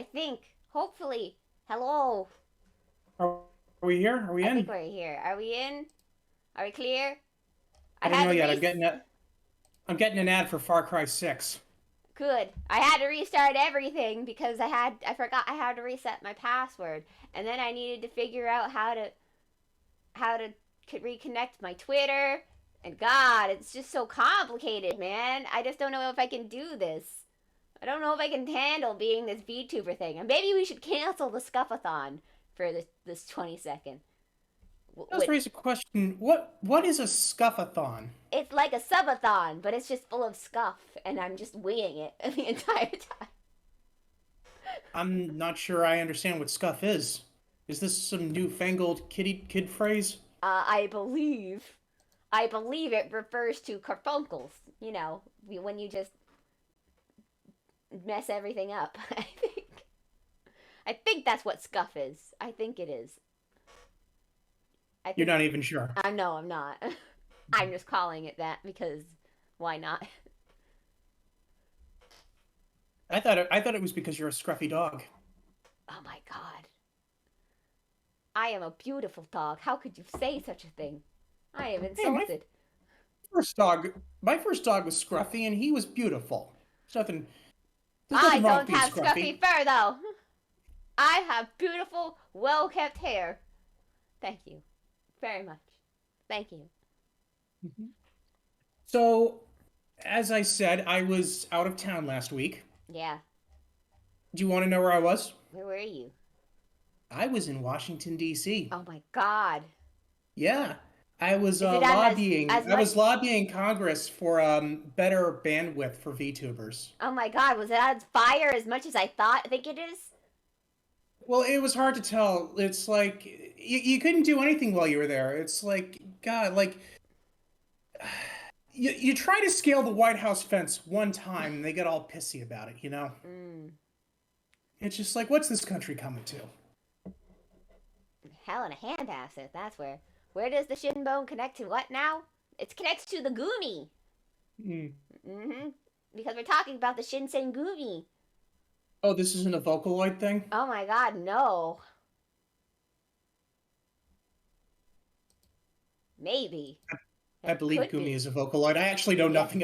I think. Hopefully. Hello. Are we here? Are we I think in? we're here. Are we in? Are we clear? I I don't had know to yet. I'm getting an ad for Far Cry 6. Good. I had to restart everything because I forgot I had to reset my password, and then I needed to figure out how to reconnect my Twitter. And God, it's just so complicated, man. I just don't know if I can do this. I don't know if I can handle being this VTuber thing. And maybe we should cancel the Scuffathon for this 20 second. Let's raise a question. What is a scuff-a-thon? It's like a subathon, but it's just full of scuff, and I'm just winging it the entire time. I'm not sure I understand what scuff is. Is this some newfangled kid phrase? I believe it refers to carfuncles. When you just mess everything up. I think that's what scuff is. I think it is. I You're think not even sure. I know I'm not. I'm just calling it that because why not? I thought it was because you're a scruffy dog. Oh my god. I am a beautiful dog. How could you say such a thing? I am Hey, insulted. first dog, my first dog was scruffy and he was beautiful. There's I nothing wrong with don't being have scruffy. scruffy fur though. I have beautiful, well kept hair. Thank you very much. Thank you. Mhm. So, as I said, I was out of town last week. Yeah. Do you want to know where I was? Where were you? I was in Washington, D.C. Oh my god. Yeah, I was Is it on lobbying. as I much? was lobbying Congress for better bandwidth for VTubers. Oh my god, was it on fire as much as I thought? I think it is. Well, it was hard to tell. It's like you couldn't do anything while you were there. It's like God, like you try to scale the White House fence one time, and they get all pissy about it. Mm. It's just like, what's this country coming to? Hell in a handbasket. That's where. Where does the shin bone connect to what now? It connects to the gumi. Mm. Mm-hmm. Because we're talking about the Shinsen gumi. Oh, this isn't a Vocaloid thing? Oh my god, no. Maybe. I It believe could Gumi be. is a Vocaloid. Yeah. I actually know I nothing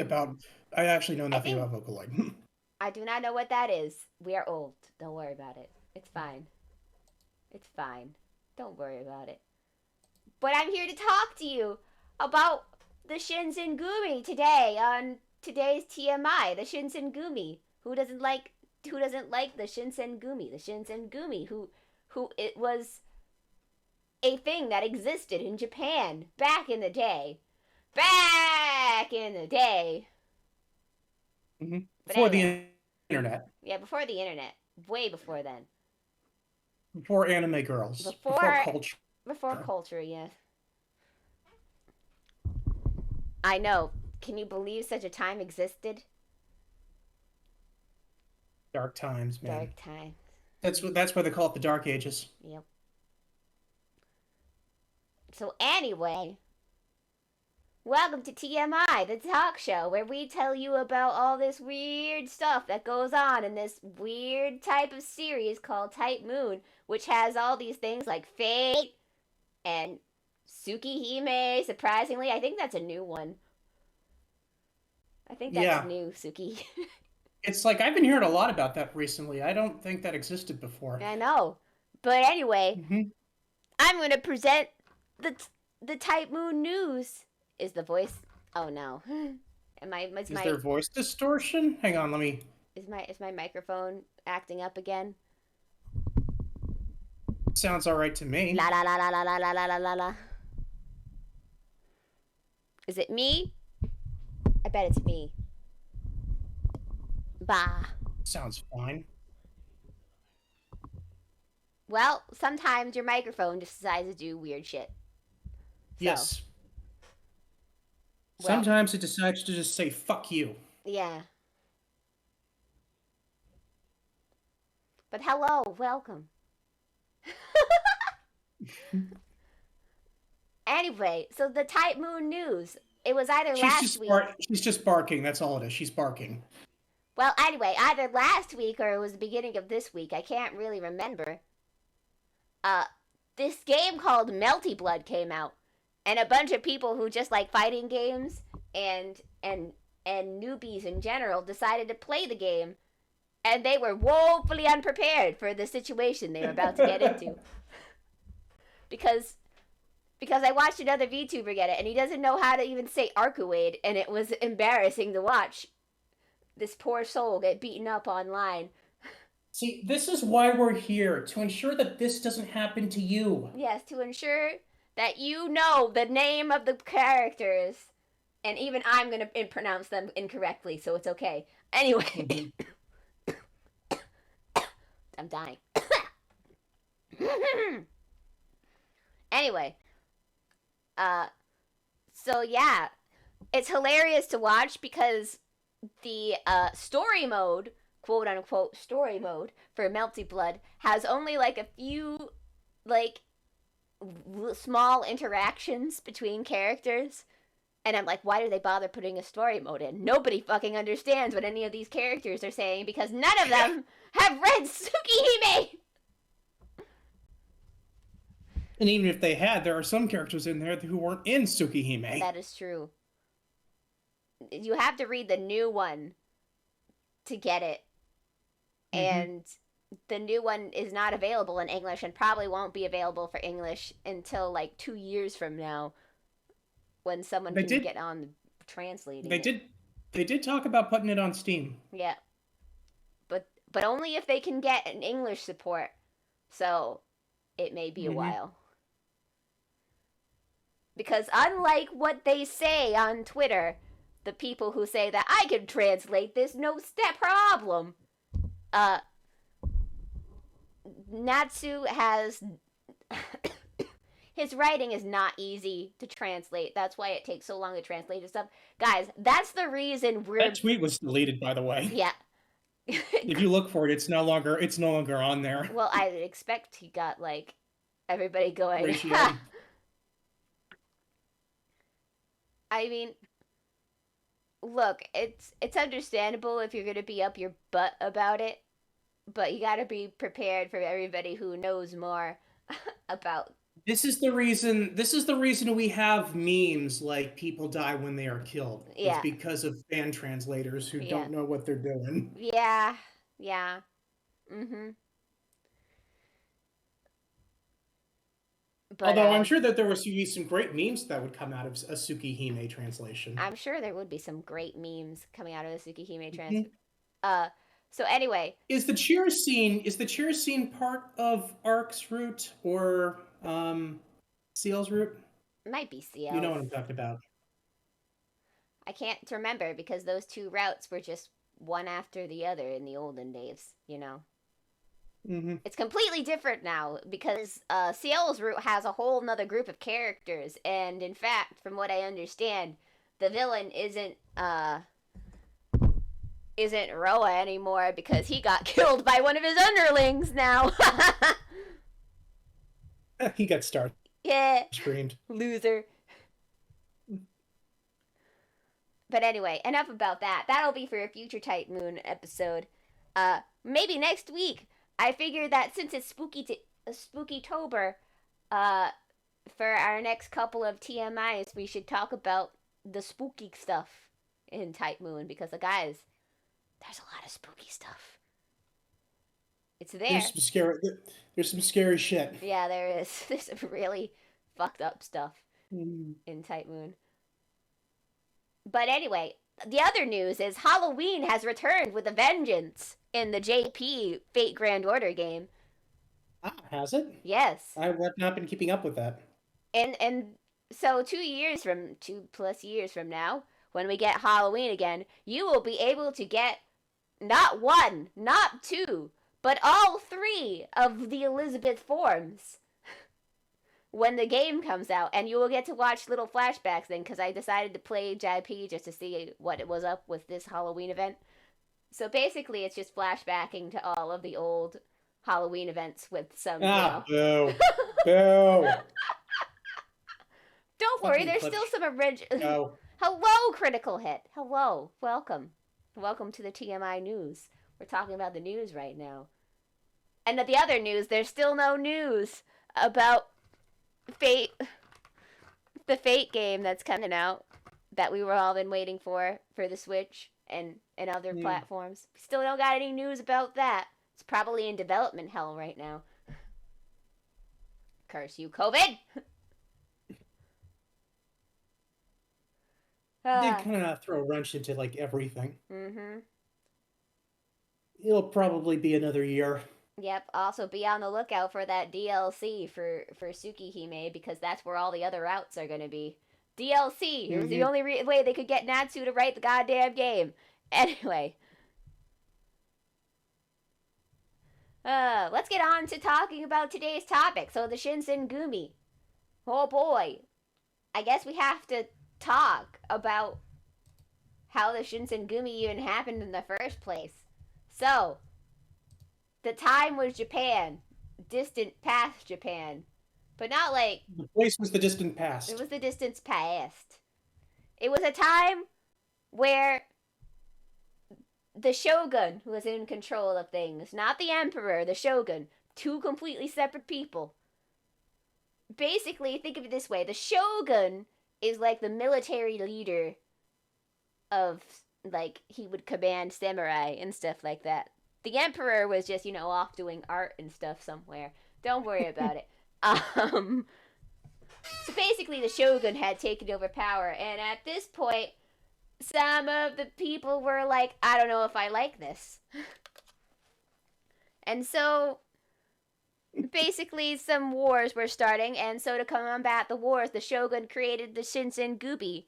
think about Vocaloid. I do not know what that is. We are old. Don't worry about it. It's fine. It's fine. Don't worry about it. But I'm here to talk to you about the Shinsen Gumi today on today's TMI. The Shinsen Gumi. Who doesn't like the Shinsen Gumi? The Shinsen Gumi. Who it was a thing that existed in Japan back in the day. Back in the day. Mhm. But Before anyway, the internet, yeah, before the internet, way before then. before anime girls, before Before culture, before culture, yes. I know. Can you believe such a time existed? dark times, man. Dark time. That's why they call it the Dark Ages. Yep. So anyway, welcome to TMI, the talk show where we tell you about all this weird stuff that goes on in this weird type of series called Type Moon, which has all these things like fate and Tsukihime. Surprisingly, I think that's a new one. I think that's Yeah, new, Suki. it's like I've been hearing a lot about that recently. I don't think that existed before. I know. But anyway, Hmm. I'm going to present the the Type Moon news. Is the voice? Oh no. Am I is Is my there voice distortion? Hang on, let me. is my microphone acting up again? Sounds all right to me. La la la la la la la la la la. Is it me? I bet it's me. Bah. Sounds fine. Well, sometimes your microphone just decides to do weird shit. So, Yes. well, Sometimes it decides to just say "fuck you." yeah. But hello, welcome. Anyway, so the Type Moon news. It was either last week. She's just barking. That's all it is. She's barking. Well, anyway, either last week or it was the beginning of this week. I can't really remember. Uh, this game called Melty Blood came out, and a bunch of people who just like fighting games and and and newbies in general decided to play the game, and they were woefully unprepared for the situation they were about to get into. because because I watched another VTuber get it, and he doesn't know how to even say Arcuade, and it was embarrassing to watch this poor soul get beaten up online. See, this is why we're here, to ensure that this doesn't happen to you. Yes, to ensure that you know the name of the characters, and even I'm gonna pronounce them incorrectly, so it's okay. Anyway, Mm-hmm. I'm dying. Anyway, so yeah, it's hilarious to watch because the story mode, quote unquote story mode for Melty Blood has only like a few like small interactions between characters. And I'm like, why do they bother putting a story mode in? Nobody fucking understands what any of these characters are saying because none of them have read Tsukihime! And even if they had, there are some characters in there who weren't in Tsukihime. That is true. You have to read the new one to get it. Mm-hmm. And the new one is not available in English and probably won't be available for English until like 2 years from now when someone can get on translating it. They did talk about putting it on Steam. Yeah. But only if they can get an English support. So it may be a while. Because unlike what they say on Twitter, the people who say that I can translate this no step problem, Natsu has his writing is not easy to translate. That's why it takes so long to translate his stuff. Guys, that's the reason That tweet was deleted, by the way. Yeah. If you look for it, it's no longer on there. Well, I expect he got like everybody going. I mean, look, it's understandable if you're gonna be up your butt about it, but you gotta be prepared for everybody who knows more about. This is the reason we have memes like people die when they are killed. Yeah. It's because of fan translators who don't know what they're doing. Yeah. Yeah. Mm-hmm. But, although I'm sure that there would be some great memes that would come out of a Tsukihime translation. I'm sure there would be some great memes coming out of the Tsukihime translation. So anyway, is the cheer scene part of Ark's route or Seal's route? Might be Seal. You know what I'm talking about. I can't remember because those two routes were just one after the other in the olden days, you know. Mm-hmm. It's completely different now because Seal's route has a whole nother group of characters, and in fact, from what I understand, the villain isn't Roa anymore because he got killed by one of his underlings now. He got started. Yeah. Screamed. Loser. But anyway, enough about that. That'll be for a future Tight Moon episode. Maybe next week. I figured that since it's Spooky-tober, for our next couple of TMIs, we should talk about the spooky stuff in Tight Moon because, guys, there's a lot of spooky stuff. It's there. There's some scary shit. Yeah, there is. There's some really fucked up stuff in Tight Moon. But anyway, the other news is Halloween has returned with a vengeance in the JP Fate Grand Order game. Ah, has it? Yes. I have not been keeping up with that. And so 2 plus years from now, when we get Halloween again, you will be able to get not one, not two, but all three of the Elizabeth forms when the game comes out, and you will get to watch little flashbacks then, because I decided to play JP just to see what it was up with this Halloween event. So basically, it's just flashbacking to all of the old Halloween events with some. Boo. Boo. Don't worry, there's still some original. No. Hello, Critical Hit. Hello, welcome. Welcome to the TMI news. We're talking about the news right now. And the other news, there's still no news about Fate, the Fate game that's coming out that we were all been waiting for the Switch and other platforms. Still don't got any news about that. It's probably in development hell right now. Curse you, COVID! They kind of throw a wrench into like everything. Mm-hmm. It'll probably be another year. Yep. Also, be on the lookout for that DLC for Tsukihime because that's where all the other routes are gonna be. DLC. It was the only way they could get Natsu to write the goddamn game. Anyway. Let's get on to talking about today's topic. So the Shinsen Gumi. Oh boy. I guess we have to talk about how the Shinsengumi even happened in the first place. So, the time was Japan, distant past Japan, but not like the place was the distant past. It was the distant past. It was a time where the shogun was in control of things, not the emperor, the shogun, two completely separate people. Basically, think of it this way: the shogun is like the military leader of, like, he would command samurai and stuff like that. The emperor was just, off doing art and stuff somewhere. Don't worry about it. So basically the shogun had taken over power, and at this point, some of the people were like, I don't know if I like this. And so basically some wars were starting, and so to combat the wars, the shogun created the Shinsengumi.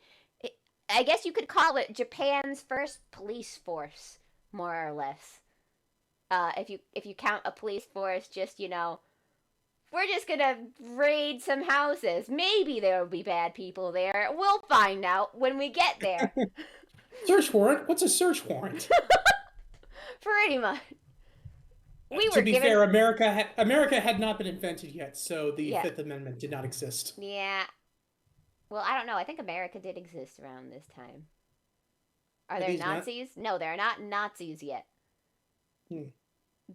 I guess you could call it Japan's first police force, more or less. If you count a police force, just, we're just gonna raid some houses. Maybe there will be bad people there. We'll find out when we get there. Search warrant? What's a search warrant? Pretty much. To be fair, America had not been invented yet, so the Fifth Amendment did not exist. Yeah. Well, I don't know. I think America did exist around this time. Are there Nazis? No, there are not Nazis yet.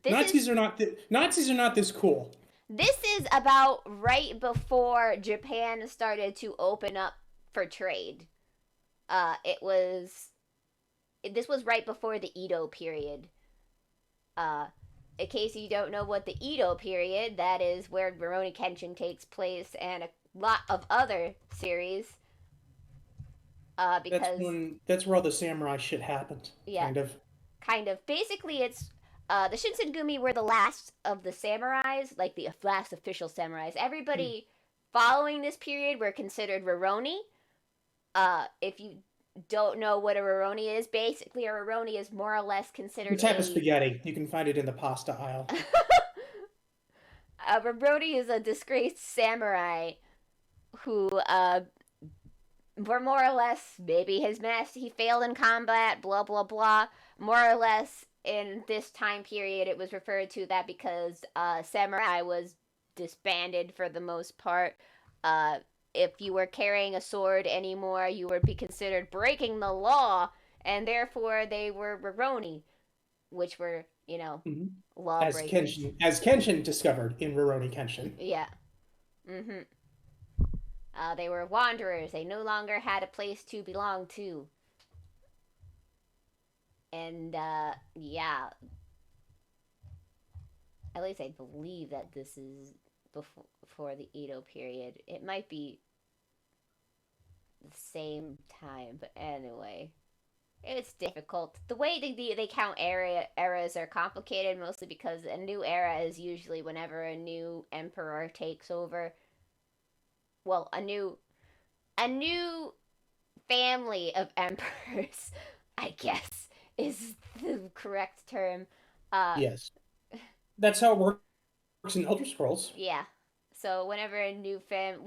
Nazis are not this cool. This is about right before Japan started to open up for trade. This was right before the Edo period. In case you don't know what the Edo period, that is where Rurouni Kenshin takes place, and a lot of other series. Because that's where all the samurai shit happened. Yeah, kind of. Basically, it's the Shinsengumi were the last of the samurais, like the last official samurais. Everybody following this period were considered Rurouni. If you don't know what a Rurouni is, basically a Rurouni is more or less considered a type of spaghetti. You can find it in the pasta aisle. A Rurouni is a disgraced samurai who were more or less, maybe he failed in combat, blah blah blah. More or less in this time period it was referred to that because samurai was disbanded for the most part. If you were carrying a sword anymore, you would be considered breaking the law, and therefore they were Rurouni, which were, law breakers. As Kenshin discovered in Rurouni Kenshin. Yeah. They were wanderers. They no longer had a place to belong to. And, yeah. At least I believe that this is before the Edo period. It might be the same time, but anyway. It's difficult. The way they count eras are complicated, mostly because a new era is usually whenever a new emperor takes over. Well, a new family of emperors, I guess, is the correct term. Yes. That's how it works in Elder Scrolls. Yeah. So whenever a new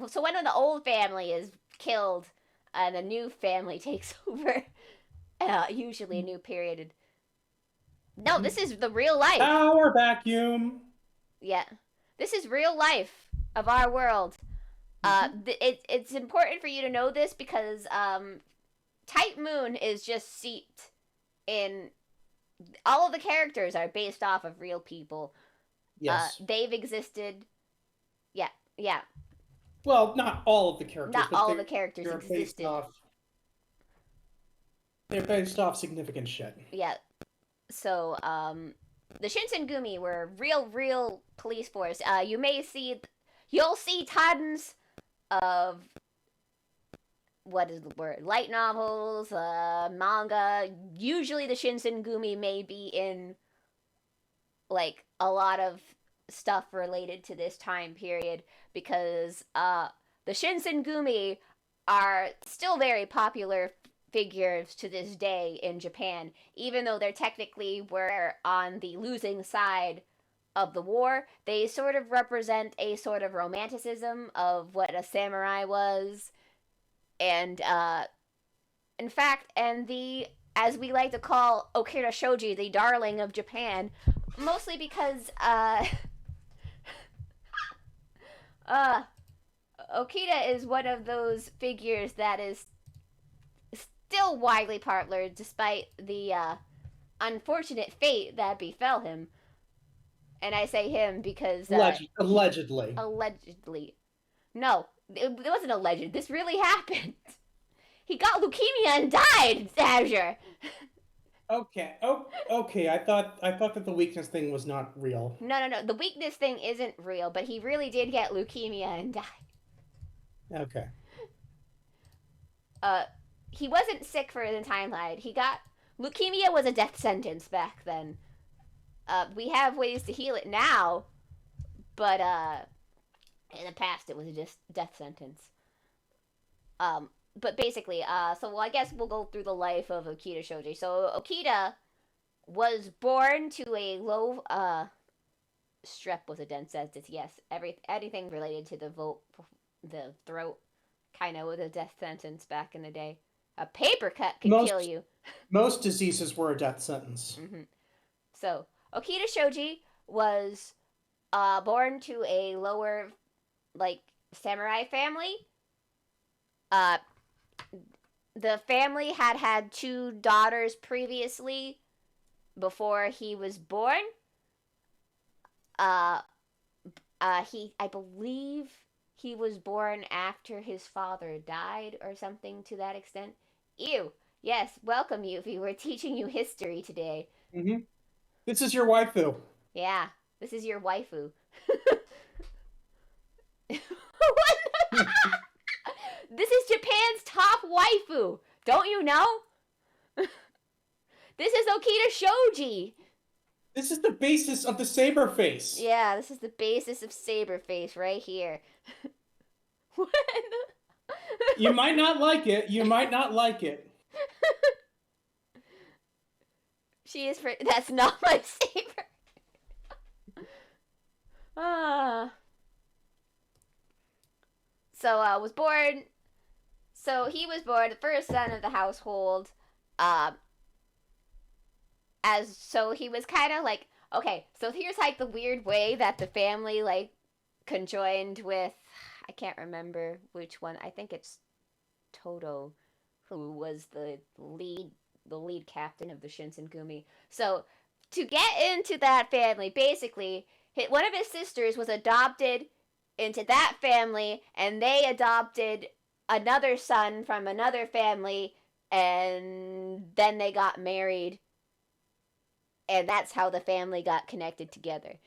so when the old family is killed and a new family takes over, usually a new period. No, this is the real life. Power vacuum. Yeah. This is real life of our world. It's important for you to know this because Type Moon is just seeped in all of the characters are based off of real people. Yes. They've existed. Yeah, yeah. Well, not all of the characters, Not but all the characters they're based existed. off they're based off significant shit. Yeah. So, the Shinsengumi were real police force. You'll see tons of what is the word? Light novels, manga. Usually, the Shinsengumi may be in like a lot of stuff related to this time period because the Shinsengumi are still very popular figures to this day in Japan, even though they're technically were on the losing side of the war. They sort of represent a sort of romanticism of what a samurai was, and in fact, and the as we like to call Okita Shoji the darling of Japan, mostly because uh Okita is one of those figures that is still widely popular despite the unfortunate fate that befell him. And I say him because Allegedly. allegedly. No, it wasn't alleged. This really happened. He got leukemia and died, Azure. Okay. Oh, okay. I thought that the weakness thing was not real. No. The weakness thing isn't real, but he really did get leukemia and die. Okay. Uh, he wasn't sick for the timeline. He got leukemia was a death sentence back then. We have ways to heal it now, but in the past it was just death sentence. But basically, I guess we'll go through the life of Okita Shoji. So Okita was born to a low strep was a dense sentence. Yes, anything related to the throat, kind of was a death sentence back in the day. A paper cut could kill you. Most diseases were a death sentence. Mm-hmm. So Okita Shoji was born to a lower, like, samurai family. The family had two daughters previously before he was born. I believe he was born after his father died or something to that extent. Ew. Yes, welcome, Yuffie. We're teaching you history today. Mm-hmm. This is your waifu. Yeah, this is your waifu. This is Japan's top waifu. Don't you know? This is Okita Shoji. This is the basis of the saber face. Yeah, this is the basis of saber face right here. What? You might not like it. You might not like it. She is. That's not my saber. So was born. So he was born the first son of the household. So he was kind of like, okay. So here's like the weird way that the family like conjoined with. I can't remember which one. I think it's Toto, who was the lead captain of the Shinsengumi. So to get into that family, basically, one of his sisters was adopted into that family, and they adopted another son from another family, and then they got married, and that's how the family got connected together.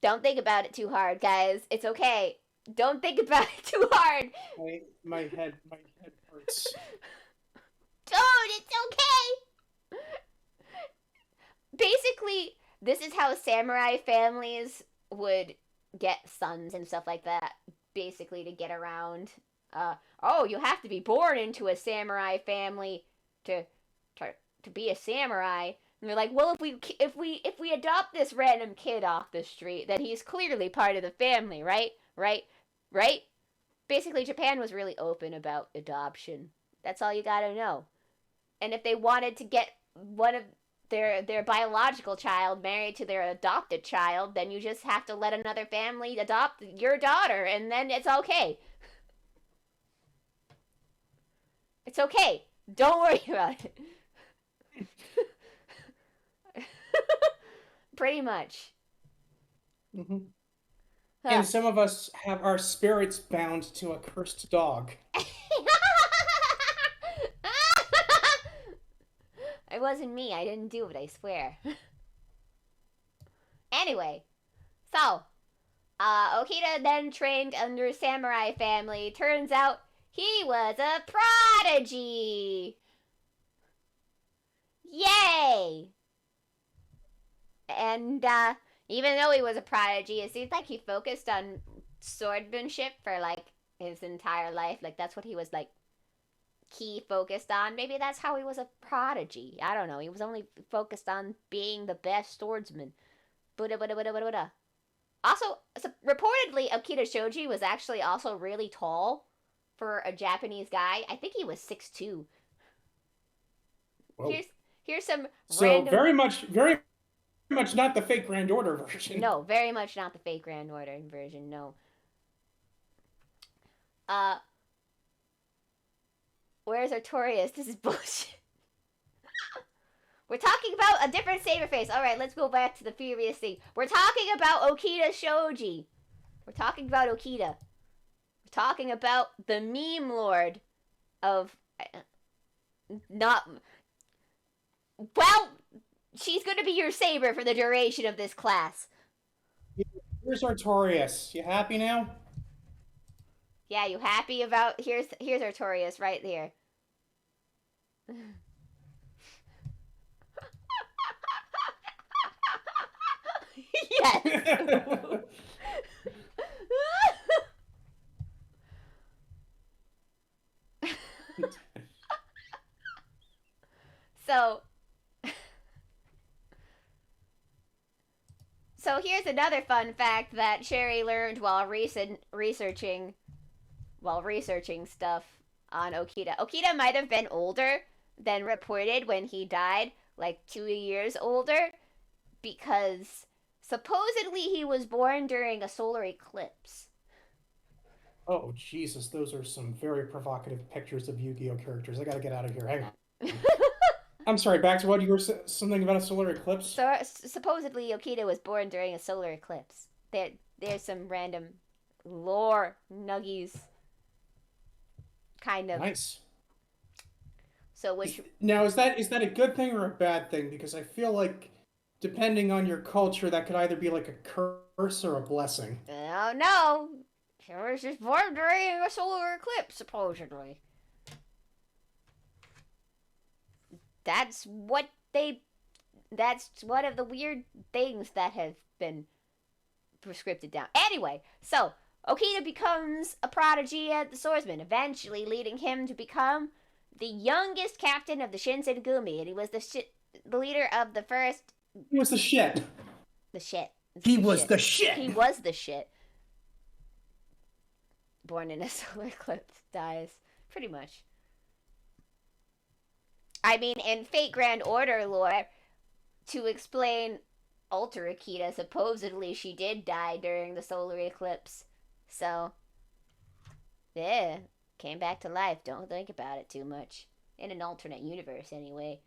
Don't think about it too hard, guys. It's okay. Don't think about it too hard. My head hurts. Dude, it's okay. Basically, this is how samurai families would get sons and stuff like that. Basically, to get around. You have to be born into a samurai family to be a samurai. And they're like, well, if we adopt this random kid off the street, then he's clearly part of the family, right? Right? Basically, Japan was really open about adoption. That's all you gotta know. And if they wanted to get one of their biological child married to their adopted child, then you just have to let another family adopt your daughter, and then it's okay. It's okay. Don't worry about it. Pretty much. Mhm. Huh. And some of us have our spirits bound to a cursed dog. It wasn't me. I didn't do it, I swear. Anyway, so, Okita then trained under samurai family. Turns out he was a prodigy! Yay! And, even though he was a prodigy, it seems like he focused on swordsmanship for, like, his entire life. Like, that's what he was, like, key focused on. Maybe that's how he was a prodigy. I don't know. He was only focused on being the best swordsman. Buddha, Buddha, Buddha, Buddha, Buddha. Also, so reportedly, Okita Shoji was actually also really tall for a Japanese guy. I think he was 6'2". Whoa. Here's some So random. very much not the fake Grand Order version. No, very much not the fake Grand Order version. No. Uh, where's Artorias? This is bullshit. We're talking about a different saber face. All right, let's go back to the previous thing. We're talking about Okita Shoji. We're talking about Okita. We're talking about the meme lord of not. Well, she's going to be your saber for the duration of this class. Here's Artorias. You happy now? Yeah, you happy about here's Artorias right there. Yes. so so here's another fun fact that Sherry learned while researching stuff on Okita. Okita might have been older than reported when he died, like 2 years older, because supposedly he was born during a solar eclipse. Oh, Jesus, those are some very provocative pictures of Yu-Gi-Oh characters. I gotta get out of here. Hang on. I'm sorry, back to what you were something about a solar eclipse? So supposedly Okita was born during a solar eclipse. There's some random lore nuggies, kind of. Nice. So which Now, is that a good thing or a bad thing? Because I feel like depending on your culture, that could either be like a curse or a blessing. oh no, he was just born during a solar eclipse supposedly. That's what they. That's one of the weird things that have been prescripted down. Anyway, so Okita becomes a prodigy at the swordsman, eventually leading him to become the youngest captain of the Shinsengumi, and he was the leader of the first. He was the shit. The shit. He The was shit. the shit. He was the shit. Born in a solar eclipse, dies. Pretty much. I mean, in Fate Grand Order lore, to explain Alter Akita, supposedly she did die during the solar eclipse. So, yeah, came back to life. Don't think about it too much. In an alternate universe, anyway.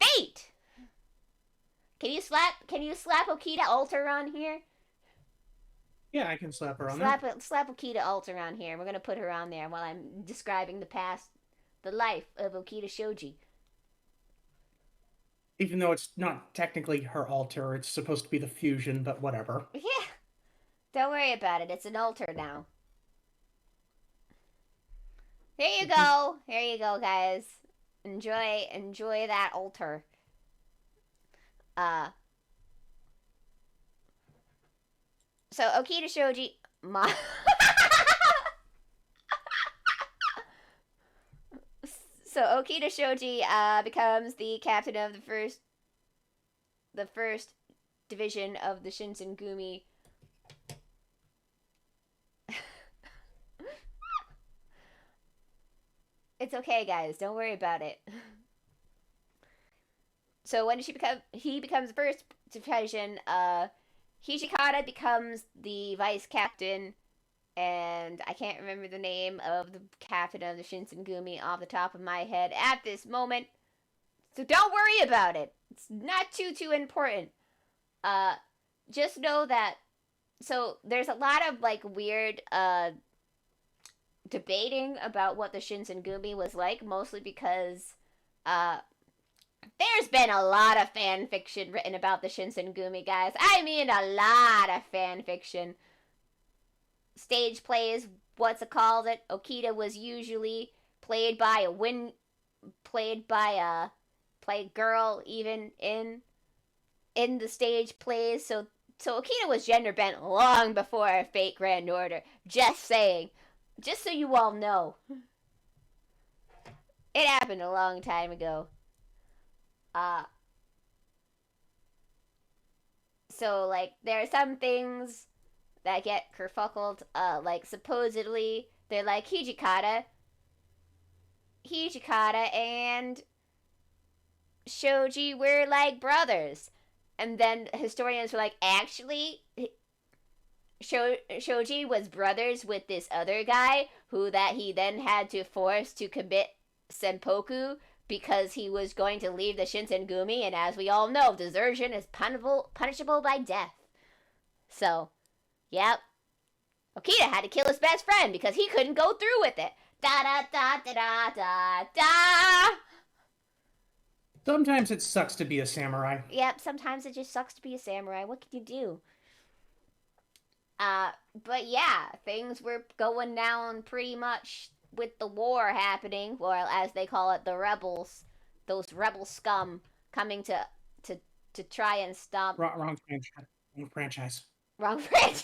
Fate! Can you slap Okita Alter on here? Yeah, I can slap her on there. Slap Okita Alter on here. We're gonna put her on there while I'm describing the life of Okita Shoji. Even though it's not technically her altar, it's supposed to be the fusion, but whatever. Yeah, don't worry about it. It's an altar now. Here you go, guys. Enjoy that altar. Uh. So Okita Shoji, so Okita Shoji becomes the captain of the first division of the Shinsengumi. It's okay, guys. Don't worry about it. So when he becomes the first division. Hijikata becomes the vice captain. And I can't remember the name of the captain of the Shinsengumi off the top of my head at this moment. So don't worry about it. It's not too important. Uh, just know that. So there's a lot of like weird debating about what the Shinsengumi was like, mostly because uh there's been a lot of fan fiction written about the Shinsengumi, guys. I mean, a lot of fan fiction. Stage plays, what's it called? It Okita was usually played by a played by a play girl even in the stage plays. So Okita was gender bent long before Fate Grand Order. Just saying, just so you all know, it happened a long time ago. Uh, so like there are some things that get kerfuckled. Like supposedly they're like Hijikata and Shoji were like brothers, and then historians were like, actually, Shoji was brothers with this other guy who that he then had to force to commit senpoku because he was going to leave the Shinsengumi, and as we all know, desertion is punishable by death. So, yep, Okita had to kill his best friend because he couldn't go through with it. Da da da da da da da. Sometimes it sucks to be a samurai. Yep, sometimes it just sucks to be a samurai. What can you do? But yeah, things were going down pretty much with the war happening, or as they call it, the rebels, those rebel scum coming to to try and stop. Wrong franchise. Wrong franchise. Wrong franchise.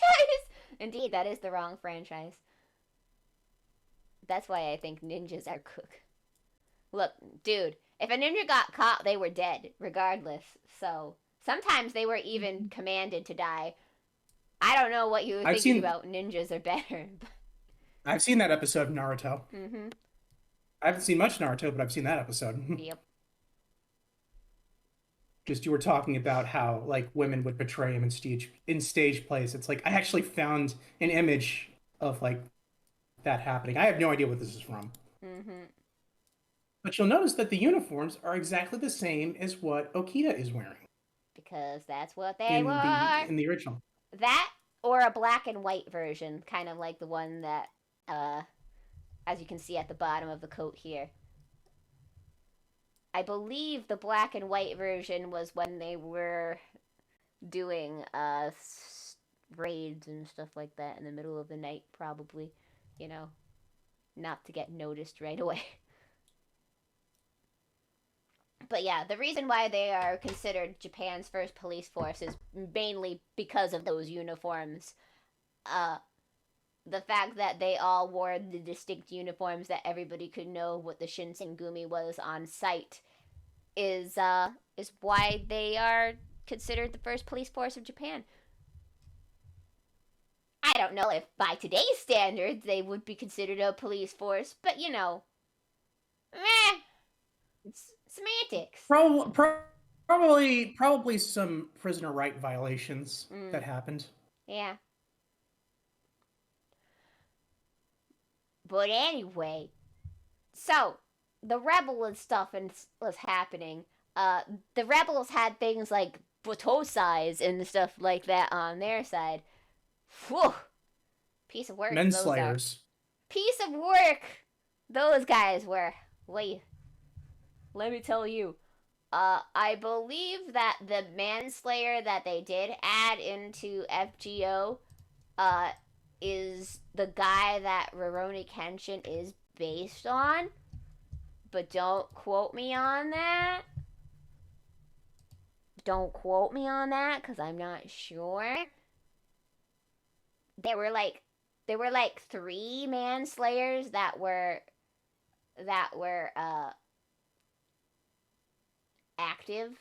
Indeed, that is the wrong franchise. That's why I think ninjas are cook. Look, dude, if a ninja got caught, they were dead, regardless. So sometimes they were even commanded to die. I don't know what you were I've thinking seen about ninjas are better. I've seen that episode of Naruto. Mm-hmm. I haven't seen much Naruto, but I've seen that episode. Yep. Just you were talking about how like women would betray him in stage plays. It's like I actually found an image of like that happening. I have no idea what this is from. Mm-hmm. But you'll notice that the uniforms are exactly the same as what Okita is wearing Because that's what they were. in the original. That or a black and white version, kind of like the one that, as you can see at the bottom of the coat here. I believe the black and white version was when they were doing raids and stuff like that in the middle of the night, probably. You know, not to get noticed right away. But yeah, the reason why they are considered Japan's first police force is mainly because of those uniforms. Uh, the fact that they all wore the distinct uniforms that everybody could know what the Shinsengumi was on site is why they are considered the first police force of Japan. I don't know if by today's standards they would be considered a police force, but you know, meh, it's semantics. Probably some prisoner right violations that happened. Yeah. But anyway, so the rebel and stuff was happening. The rebels had things like size and stuff like that on their side. Whew. Piece of work. Men those slayers. Are. Piece of work. Those guys were. Wait. Let me tell you. I believe that the manslayer that they did add into FGO, is the guy that Rurouni Kenshin is based on. But don't quote me on that. Don't quote me on that, because I'm not sure. There were like 3 manslayers that were active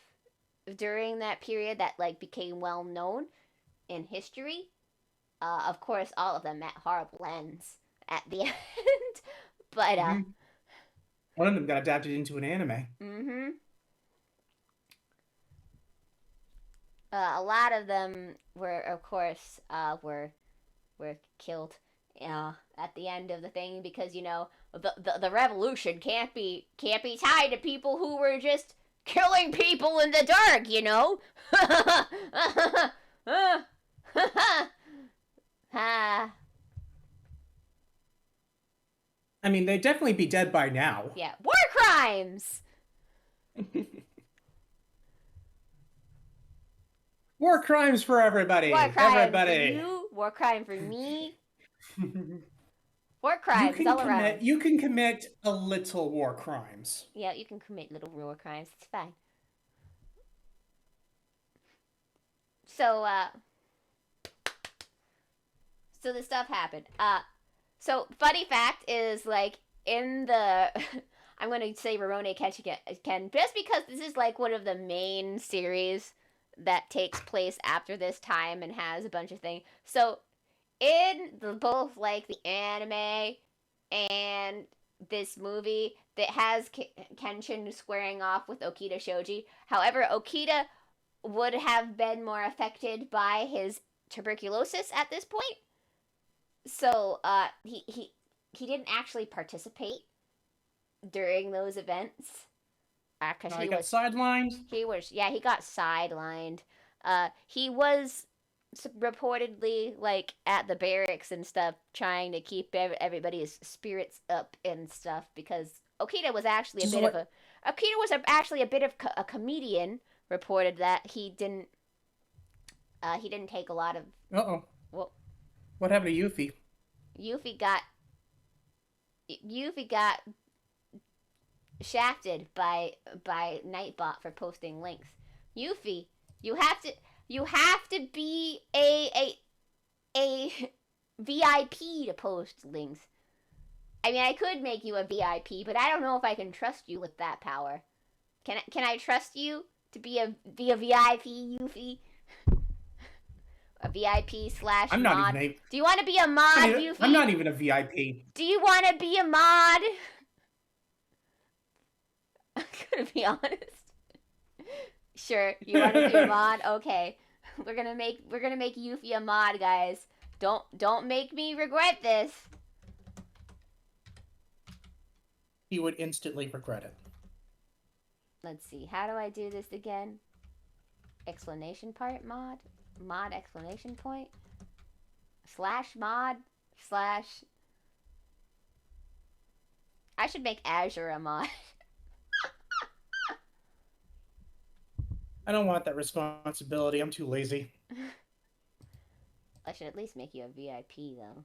during that period that like became well known in history. Of course, all of them met horrible ends at the end. But one of them got adapted into an anime. Mm-hmm. A lot of them were, of course, were killed at the end of the thing, because the revolution can't be tied to people who were just killing people in the dark, I mean, they'd definitely be dead by now. Yeah, war crimes. War crimes for everybody. War crime Everybody. for you. War crime for me. War crimes all around. You can commit a little war crimes. Yeah, you can commit little war crimes. It's fine. So, so the stuff happened. So funny fact is, like, in the I'm gonna say Rurouni Kenshin just because this is like one of the main series that takes place after this time and has a bunch of things. So in both like the anime and this movie that has Kenshin squaring off with Okita Shoji. However, Okita would have been more affected by his tuberculosis at this point. So he didn't actually participate during those events. Because he got sidelined. He got sidelined. He was reportedly like at the barracks and stuff, trying to keep everybody's spirits up and stuff, because Okita was actually a bit of a comedian. Reported that he didn't take a lot of. Well, what happened to Yuffie? Yuffie got shafted by Nightbot for posting links. Yuffie, you have to be a VIP to post links. I mean, I could make you a VIP, but I don't know if I can trust you with that power. Can I trust you to be a VIP, Yuffie? A VIP / I'm mod. not even a... Do you want to be a mod, Yuffie? I'm not even a VIP. Do you want to be a mod? I'm gonna be honest. Sure, you want to be a mod? Okay, we're gonna make Yuffie a mod, guys. Don't make me regret this. He would instantly regret it. Let's see. How do I do this again? Explanation part mod exclamation point / mod / I should make Azure a mod. I don't want that responsibility. I'm too lazy. I should at least make you a VIP, though.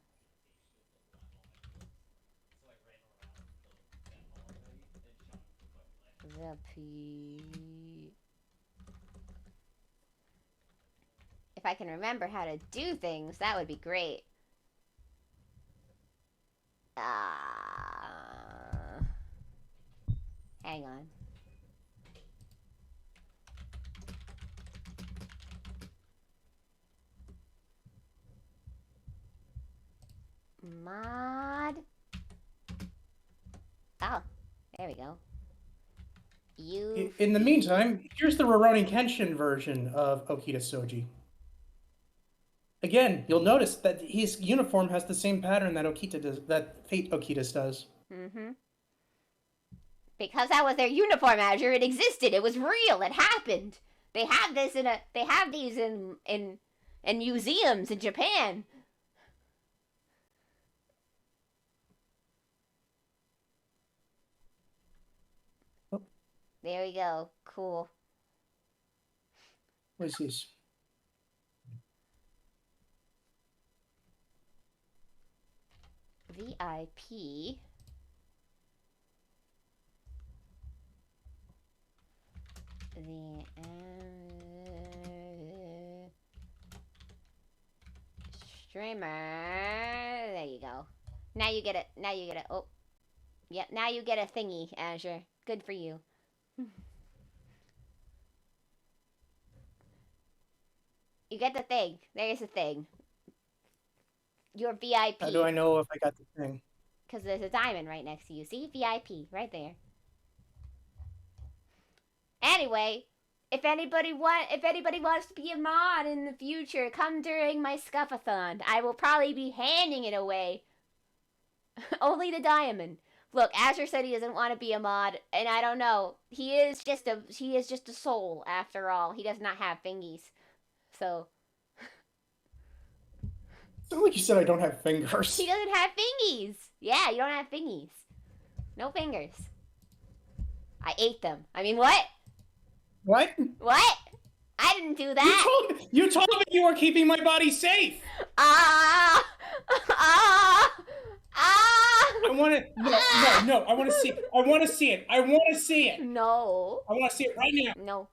If I can remember how to do things, that would be great. Hang on. Mod. Oh, there we go. In the meantime, here's the Rurouni Kenshin version of Okita Shoji. Again, you'll notice that his uniform has the same pattern that Fate Okita's does. Mm-hmm. Because that was their uniform, Azure. It existed. It was real. It happened. They have these in museums in Japan. Oh. There we go. Cool. What is this? VIP. The streamer. There you go. Now you get it. Oh, yep. Now you get a thingy, Azure. Good for you. You get the thing. There's the thing. You're VIP. How do I know if I got the thing? Because there's a diamond right next to you. See? VIP. Right there. Anyway, if anybody wants to be a mod in the future, come during my scuff-a-thon. I will probably be handing it away. Only the diamond. Look, Azure said he doesn't want to be a mod, and I don't know. He is just a soul after all. He does not have fingies. So It's not like you said I don't have fingers. he doesn't have fingies. Yeah, you don't have fingies. No fingers. I ate them. I mean, what? What? What? I didn't do that. You told me you were keeping my body safe. Ah! Ah! Ah! I want to. No. I want to see. I want to see it. I want to see it. No. I want to see it right now. No.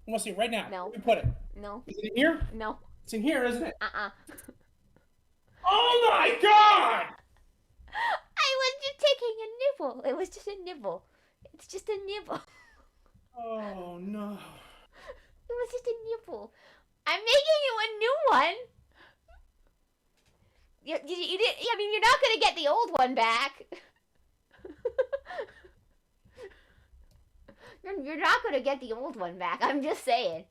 I want to see it right now. No. Where you put it? No. Is it in here? No. It's in here, isn't it? Uh-uh. Oh my god! I was just taking a nibble. It was just a nibble. It's just a nibble. Oh no. It was just a nibble. I'm making you a new one. You did. I mean, you're not gonna get the old one back. You're not gonna get the old one back. I'm just saying.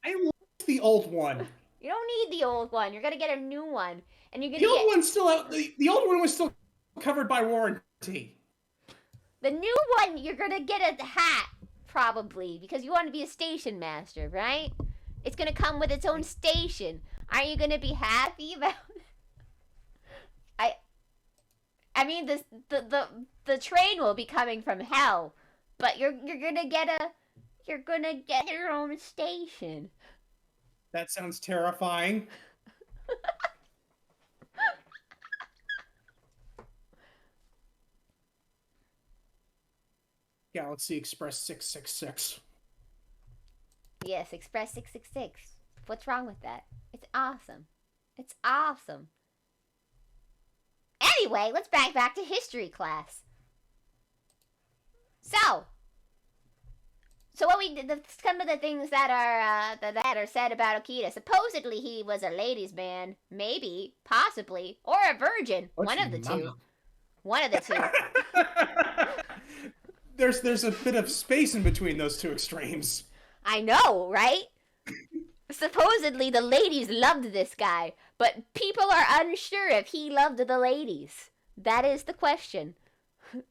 I lost the old one. You don't need the old one. You're gonna get a new one, and you're gonna The old one's still out. The old one was still covered by warranty. The new one. You're gonna get a hat probably because you want to be a station master, right? It's gonna come with its own station. Aren't you gonna be happy about it? I mean, the train will be coming from hell, but you're gonna get your own station. That sounds terrifying. Galaxy Express 666. Yes, Express 666. What's wrong with that? It's awesome. It's awesome. Anyway, let's back to history class. So what we did, some of the things that are said about Okita. Supposedly he was a ladies' man, maybe, possibly, or a virgin. One of the two. One of the two. There's a bit of space in between those two extremes. I know, right? Supposedly the ladies loved this guy, but people are unsure if he loved the ladies. That is the question.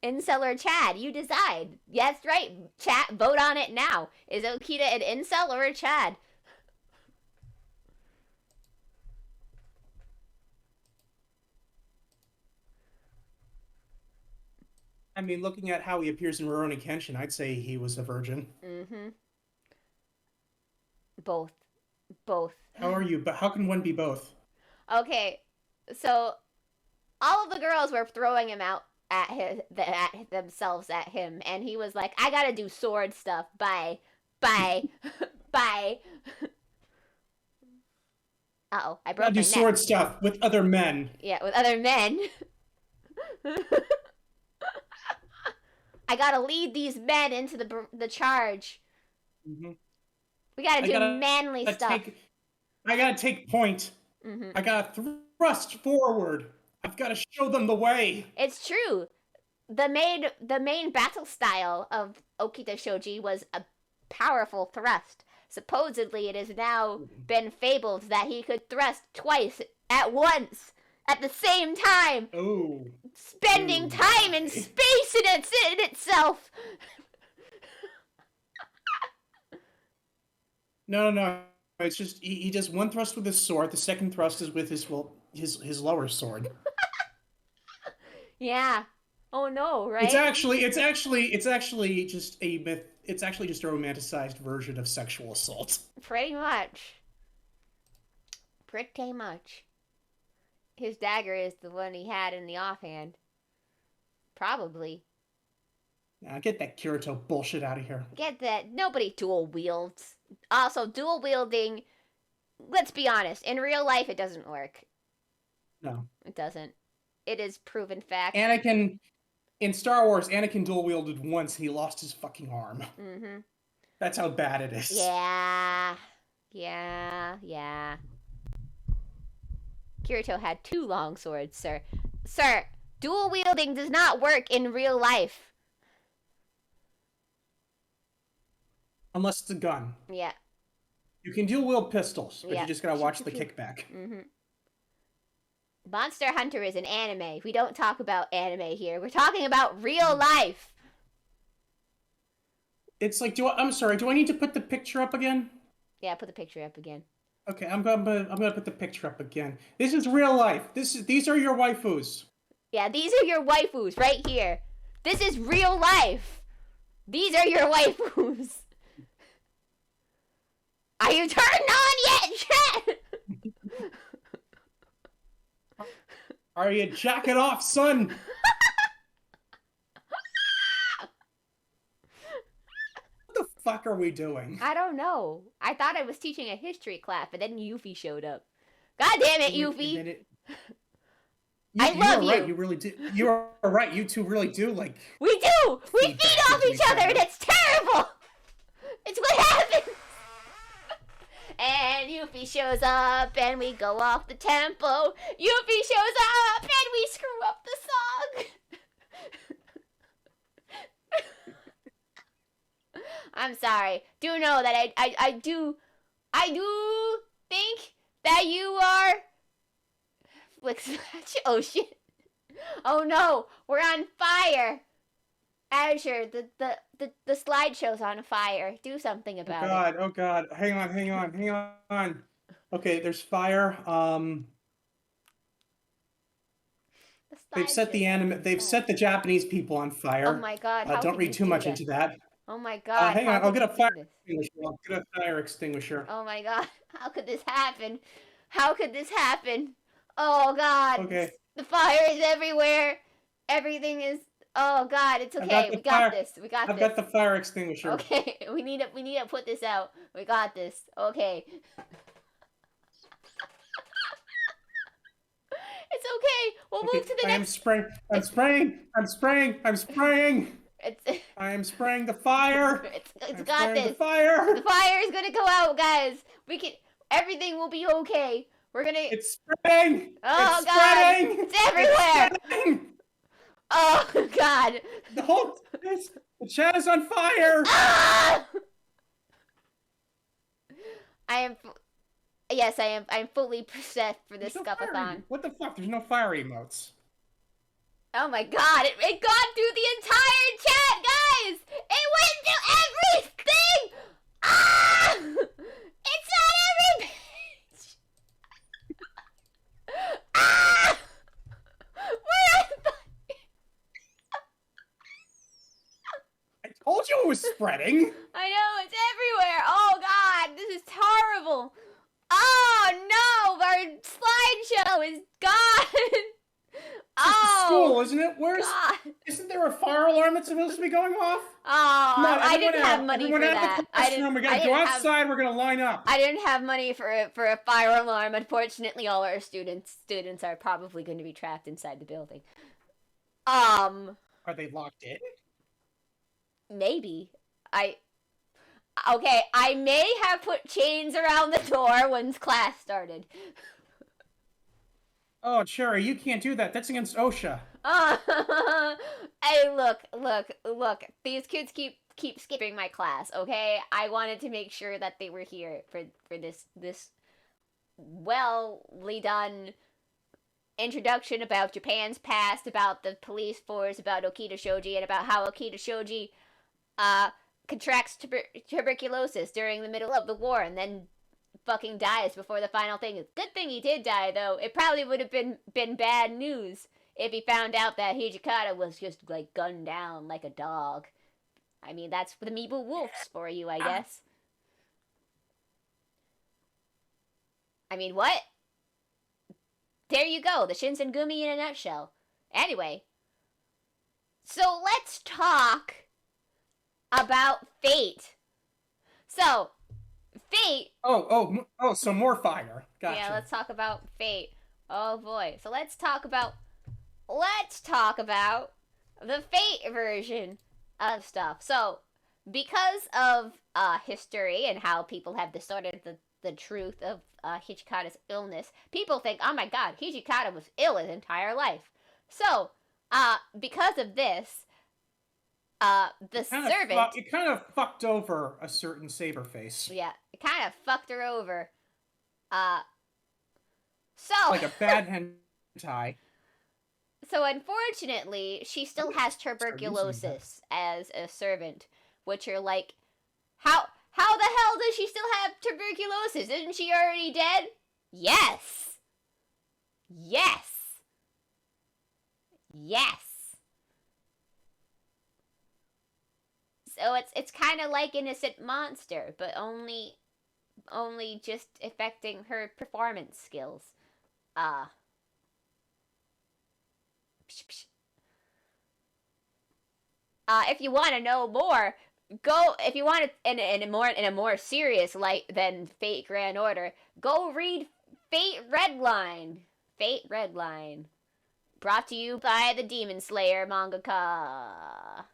Incel or Chad, you decide. Yes, right. Chat, vote on it now. Is Okita an incel or a Chad? I mean, looking at how he appears in Rurouni Kenshin, I'd say he was a virgin. Mm-hmm. Both. How are you? But how can one be both? Okay, so all of the girls were throwing him out at themselves at him, and he was like, "I gotta do sword stuff. Bye, bye." Uh-oh, I broke my neck. Do sword stuff with other men. Yeah, with other men. I gotta lead these men into the charge. Mm-hmm. We gotta do manly stuff. I gotta take point. Mm-hmm. I gotta thrust forward. I've gotta show them the way. It's true. The main battle style of Okita Shoji was a powerful thrust. Supposedly, it has now been fabled that he could thrust twice at once, at the same time. Oh. Spending time in space in itself. No. It's just he does one thrust with his sword. The second thrust is with his lower sword. Yeah. Oh no, right? It's actually just a myth. It's actually just a romanticized version of sexual assault. Pretty much. Pretty much. His dagger is the one he had in the offhand. Probably. Now get that Kirito bullshit out of here. Get that. Nobody dual wields. Also, dual wielding, let's be honest, in real life it doesn't work. No. It doesn't. It is proven fact. In Star Wars, Anakin dual wielded once and he lost his fucking arm. Mm-hmm. That's how bad it is. Yeah. Kirito had 2 long swords, sir. Sir, dual wielding does not work in real life. unless it's a gun. Yeah. You can dual wield pistols, but Yeah. you just gotta watch the kickback. Mm-hmm. Monster Hunter is an anime. We don't talk about anime here. We're talking about real life. It's like, I'm sorry. Do I need to put the picture up again? Yeah, put the picture up again. Okay, I'm gonna put the picture up again. This is real life. These are your waifus. Yeah, these are your waifus right here. This is real life. These are your waifus. Are you turned on yet, Chet? Are you jacking off, son? What the fuck are we doing? I don't know. I thought I was teaching a history class, but then Yuffie showed up. God damn it, Yuffie! I love you. Right. You really do. You are right. You two really do like. We do. We feed off each other, and it's terrible. It's what happens. And Yuffie shows up, and we go off the tempo. Yuffie shows up, and we screw up the song. I'm sorry. Do know that I do think that you are. Flick Smash. Oh shit. Oh no, we're on fire. Azure, the slideshow's on fire. Do something about it. Oh god. Hang on. Okay, there's fire. They've set the Japanese people on fire. Oh my god, how don't could read you too do much that? into that. Oh my god. Hang on, I'll get a fire extinguisher. extinguisher. Oh my god, how could this happen? How could this happen? Oh god. Okay. The fire is everywhere. Everything is. Oh god, it's okay. We got this. We got this. I've got the fire extinguisher. Okay, we need to put this out. We got this. Okay. It's okay. We'll move to the next. I'm spraying. I am spraying the fire. It's got this. The fire. The fire is gonna go out, guys. Everything will be okay. We're gonna. It's spreading. Oh it's god. Spreading. It's everywhere. It's spreading. Oh god. The chat is on fire. Ah! Yes, I am. I'm fully preset for this scuff-a-thon. What the fuck? There's no fire emotes. Oh my god, it got through the entire chat, guys! It went through everything! Ah! It's on every page! Ah! Where is the... I told you it was spreading. I know, it's everywhere! Oh god, this is horrible! Oh no, our slideshow is gone! It's school, isn't it? Isn't there a fire alarm that's supposed to be going off? Oh, I didn't have money for that. We gotta go outside. We're gonna line up. I didn't have money for a fire alarm. Unfortunately, all our students are probably going to be trapped inside the building. Are they locked in? Maybe. Okay, I may have put chains around the door when class started. Oh, Cherry, you can't do that. That's against OSHA. Hey, look. These kids keep skipping my class, okay? I wanted to make sure that they were here for this well-ly done introduction about Japan's past, about the police force, about Okita Shoji, and about how Okita Shoji contracts tuberculosis during the middle of the war and then fucking dies before the final thing. Good thing he did die, though. It probably would have been bad news if he found out that Hijikata was just, like, gunned down like a dog. I mean, that's the Meeble Wolves for you, I guess. I mean, what? There you go. The Shinsengumi in a nutshell. Anyway. So, let's talk about Fate. So, Fate. So more fire. Gotcha. Yeah, let's talk about Fate. Oh boy. So let's talk about the Fate version of stuff. So, because of history and how people have distorted the truth of Hijikata's illness, people think, oh my god, Hijikata was ill his entire life. So, because of this, The servant. It kind of fucked over a certain saber face. Yeah, it kind of fucked her over. Uh, so. Like a bad hentai. So unfortunately, she still has tuberculosis as a servant, which are like, how the hell does she still have tuberculosis? Isn't she already dead? Yes. Yes. Yes. So it's kind of like Innocent Monster, but only just affecting her performance skills. If you want to know more, go. If you want to, in a more serious light than Fate Grand Order, go read Fate Redline. Fate Redline, brought to you by the Demon Slayer mangaka.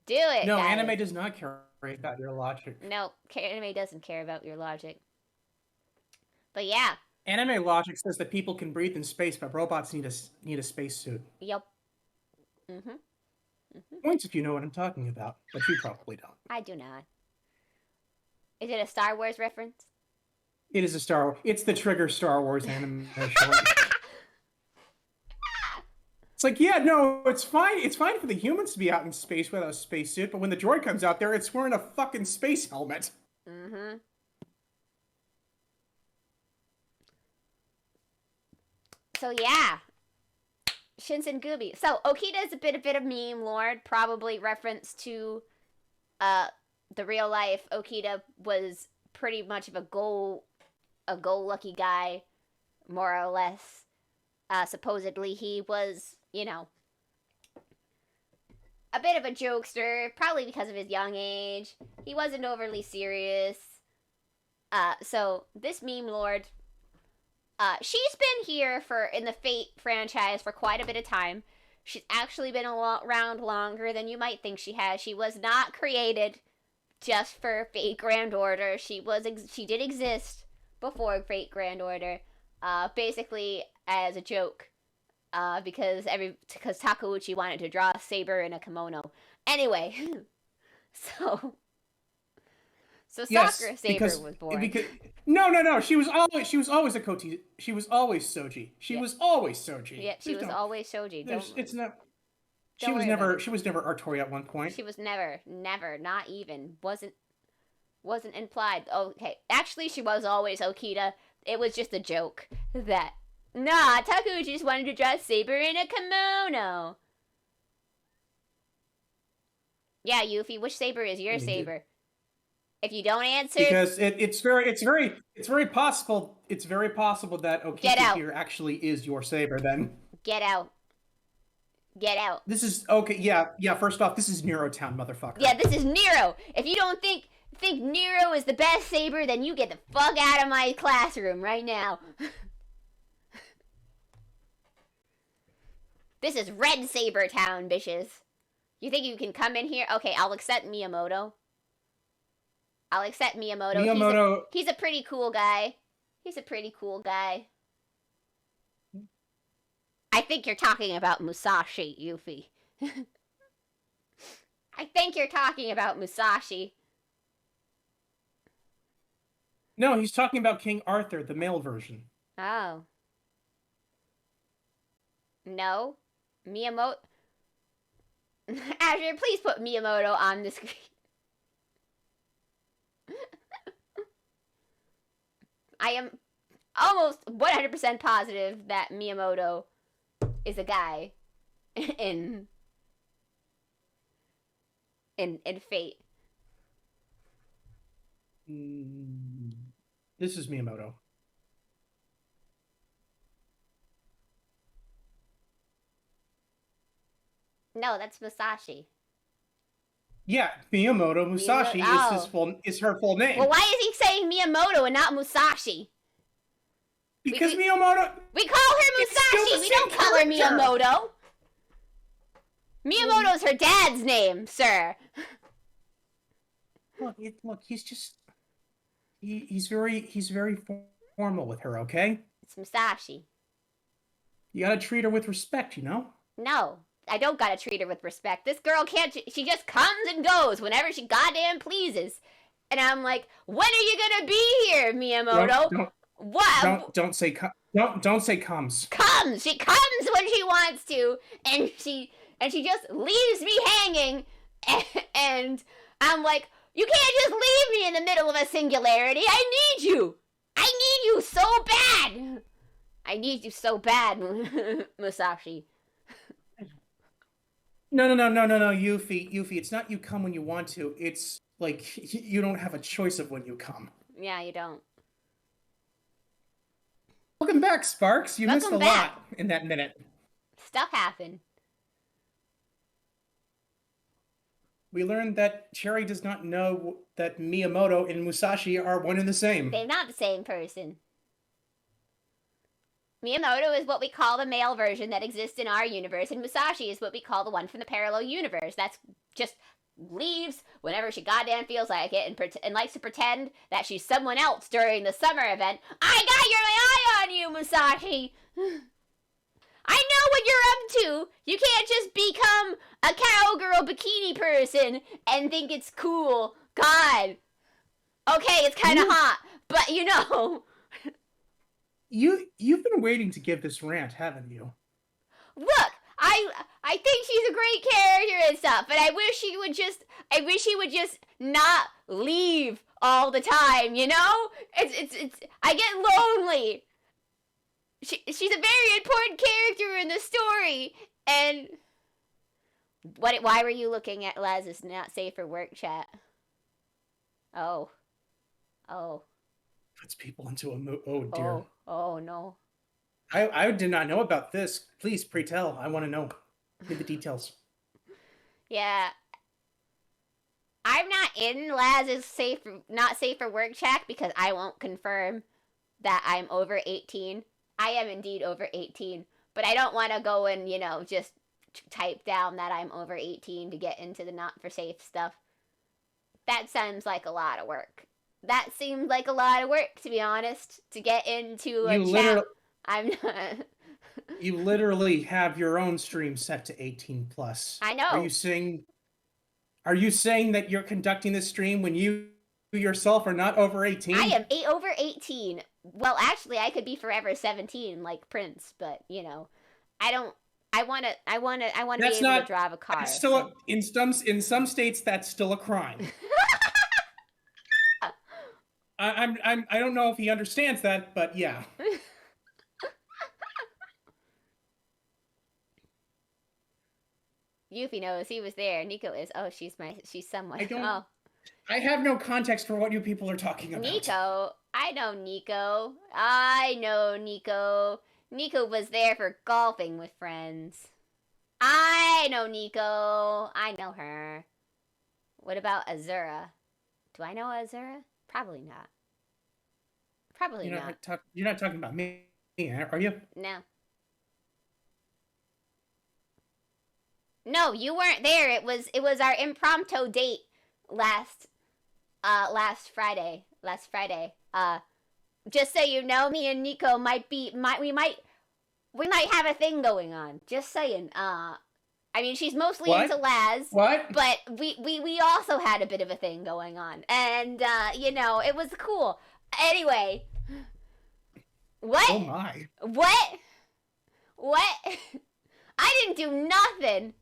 Do it. No, guys. anime does not care about your logic. No, anime doesn't care about your logic. But yeah. Anime logic says that people can breathe in space, but robots need a spacesuit. Yep. Points if you know what I'm talking about, but you probably don't. I do not. Is it a Star Wars reference? It is a Star Wars. It's the Trigger Star Wars anime show. It's like, yeah, no, it's fine. It's fine for the humans to be out in space without a spacesuit, but when the droid comes out there, it's wearing a fucking space helmet. So yeah, Shinsen Gumi. So Okita is a bit of meme lord, probably reference to the real life Okita was pretty much of a go-lucky guy, more or less. Supposedly he was, you know, a bit of a jokester, probably because of his young age. He wasn't overly serious. So this meme lord, she's been here in the Fate franchise for quite a bit of time. She's actually been around longer than you might think she has. She was not created just for Fate Grand Order. She did exist before Fate Grand Order, basically as a joke, because Takeuchi wanted to draw a saber in a kimono. Anyway, so Yes, Sakura Saber was born. No. She was always a Koti. She was always Soji. She was always Soji. Yeah, she was always Soji. It's not. She was never Artori at one point. She was never, not even. Wasn't implied. Okay, actually, she was always Okita. It was just a joke that Takeuchi just wanted to draw a saber in a kimono. Yeah, Yuffie, which saber is your saber? If you don't answer, because it's very possible that Okita here actually is your saber. Then get out. This is okay. Yeah. First off, this is Nero Town, motherfucker. Yeah, this is Nero. If you don't think Nero is the best saber, then you get the fuck out of my classroom right now. This is Red Saber Town, bitches. You think you can come in here? Okay, I'll accept Miyamoto. He's a pretty cool guy. I think you're talking about Musashi, Yuffie. I think you're talking about Musashi. No, he's talking about King Arthur, the male version. Oh. No. Miyamoto. Azure, please put Miyamoto on the screen. I am almost 100% positive that Miyamoto is a guy in Fate. This is Miyamoto. No, that's Musashi. Yeah, Miyamoto Musashi is her full name. Well, why is he saying Miyamoto and not Musashi? Because Miyamoto. We call her Musashi. We don't call her Miyamoto. Miyamoto's her dad's name, sir. Look, he's just he's very formal with her, okay? It's Musashi. You gotta treat her with respect, you know? No, I don't gotta treat her with respect. This girl can't. She just comes and goes whenever she goddamn pleases. And I'm like, when are you gonna be here, Miyamoto? What? Don't say comes. Comes. She comes when she wants to, and she just leaves me hanging. And I'm like, you can't just leave me in the middle of a singularity. I need you. I need you so bad. I need you so bad, Musashi. No, Yuffie. It's not you come when you want to. It's like you don't have a choice of when you come. Yeah, you don't. Welcome back, Sparks. You missed a lot in that minute. Stuff happened. We learned that Cherry does not know that Miyamoto and Musashi are one and the same. They're not the same person. Miyamoto is what we call the male version that exists in our universe, and Musashi is what we call the one from the parallel universe. That's just leaves whenever she goddamn feels like it and likes to pretend that she's someone else during the summer event. I got your eye on you, Musashi! I know what you're up to! You can't just become a cowgirl bikini person and think it's cool. God. Okay, it's kind of hot, but you know. You've been waiting to give this rant, haven't you? Look, I think she's a great character and stuff, but I wish he would just not leave all the time, you know? It's I get lonely. She's a very important character in the story, and why were you looking at Laz's not safe for work chat? Oh. Puts people into a mood. Oh dear. Oh no. I did not know about this. Please, pray tell. I want to know. Give the details. Yeah. I'm not in Laz's not safe for work chat because I won't confirm that I'm over 18. I am indeed over 18, but I don't want to go and, just type down that I'm over 18 to get into the not for safe stuff. That sounds like a lot of work. That seemed like a lot of work, to be honest, to get into a chat. I'm not. You literally have your own stream set to 18 plus. I know. Are you saying that you're conducting this stream when you yourself are not over 18? I am over 18. Well, actually, I could be forever 17 like Prince, but I want to be able to drive a car. Still, in some states that's still a crime. I don't know if he understands that, but yeah. Yuffie knows he was there. Nico is. Oh, she's someone. I have no context for what you people are talking about. Nico. I know Nico. Nico was there for golfing with friends. I know Nico. I know her. What about Azura? Do I know Azura? Probably not. Probably not. You're not talking about me, are you? No. No, you weren't there. It was our impromptu date last Friday. Just so you know, me and Nico we might have a thing going on. Just saying. I mean, she's mostly into Laz. What? But we also had a bit of a thing going on. And, it was cool. Anyway. What? Oh, my. What? I didn't do nothing.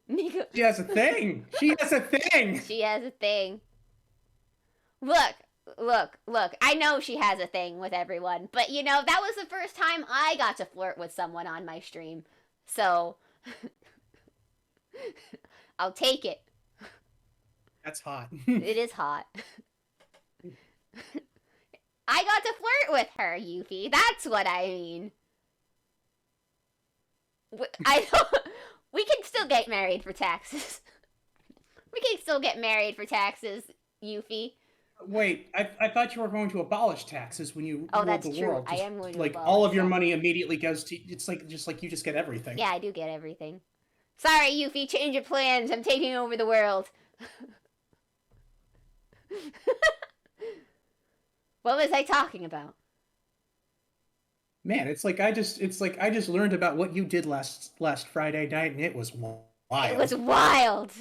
Nico. She has a thing. She has a thing. Look. I know she has a thing with everyone. But, that was the first time I got to flirt with someone on my stream. So... I'll take it. That's hot. It is hot. I got to flirt with her, Yuffie. That's what I mean. We can still get married for taxes. Yuffie. Wait, I thought you were going to abolish taxes when you ruled that's the true. world. I am going to abolish all of your money immediately goes to. It's like you just get everything. Yeah, I do get everything. Sorry, Yuffie, change your plans. I'm taking over the world. What was I talking about? Man, it's like I just learned about what you did last Friday night, and it was It was wild. wild.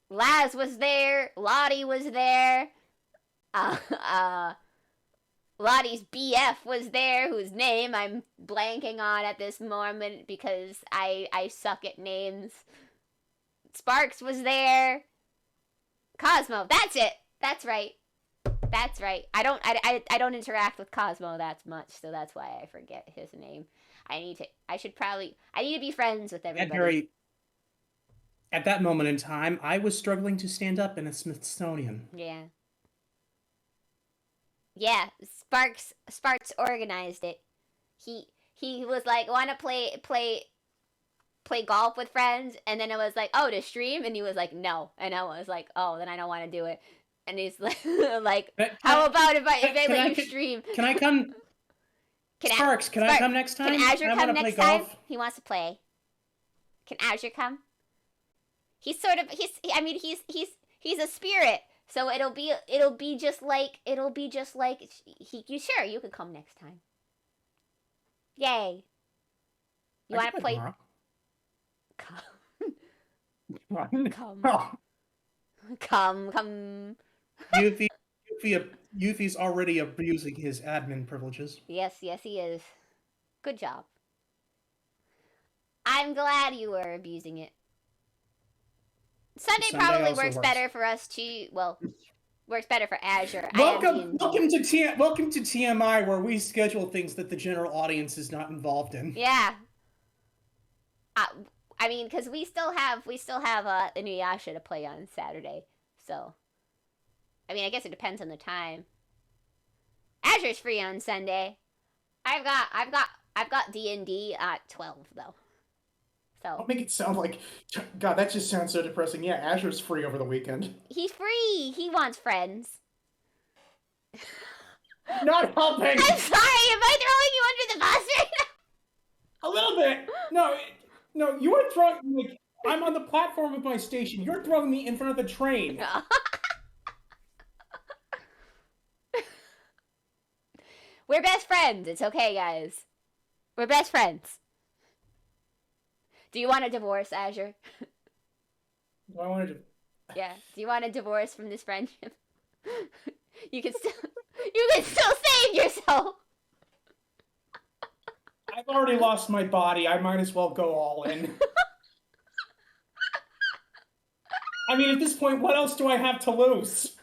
Laz was there. Lottie was there. Uh, uh, Lottie's BF was there, whose name I'm blanking on at this moment because I suck at names. Sparks was there. Cosmo, that's it. That's right. That's right. I don't interact with Cosmo that much, so that's why I forget his name. I need to be friends with At everybody. very at that moment in time, I was struggling to stand up in a Smithsonian. Yeah. Yeah, Sparks organized it. He was like, "Want to play golf with friends?" And then it was like, "Oh, to stream?" And he was like, "No." And I was like, "Oh, then I don't want to do it." And he's like, like, "How about if I let you stream?" Can I come? Sparks, can I come next Can time? Azure I want come to play next time? golf. He wants to play. Can Azure come? He's sort of I mean he's a spirit. So it'll be just like you sure you could come next time. Yay. You I can want to play play? tomorrow. Come. Come. Oh, Come. Yuffie, Yuffie's already abusing his admin privileges. Yes, he is. Good job. I'm glad you were abusing it. Sunday Sunday probably also works works. better for us too. Well, works better for Azure. I have Welcome, D&D. welcome to TMI, where we schedule things that the general audience is not involved in. Yeah. Uh, I mean, because we still have Inuyasha to play on Saturday. So, I mean, I guess it depends on the time. Azure's free on Sunday. I've got D&D at 12 though. So I'll make it sound like, God, that just sounds so depressing. Yeah, Azure's free over the weekend. he's free. He wants friends. Not helping. I'm sorry. Am I throwing you under the bus right A little bit. No, no, you are throwing like I'm on the platform of my station. You're throwing me in front of the train. now? We're best friends. It's okay, guys. We're best friends. Do you want a divorce, Azure? I wanted to. Yeah. Do you want a divorce from this friendship? You can still save yourself. I've already lost my body. I might as well go all in. I mean, at this point, what else do I have to lose?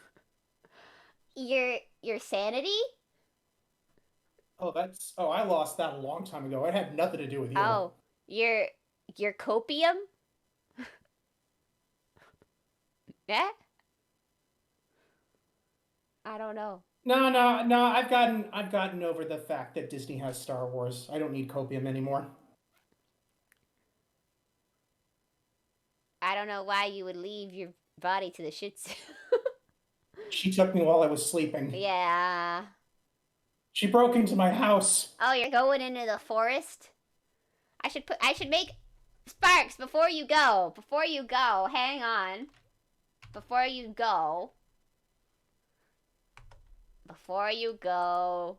Your sanity? Oh, I lost that a long time ago. It had nothing to do with you. Oh, your copium? Yeah? I don't know. No. I've gotten over the fact that Disney has Star Wars. I don't need copium anymore. I don't know why you would leave your body to the Shih Tzu. She took me while I was sleeping. Yeah. She broke into my house. Oh, you're going into the forest? I should make Sparks before you go. Before you go, hang on. Before you go. Before you go.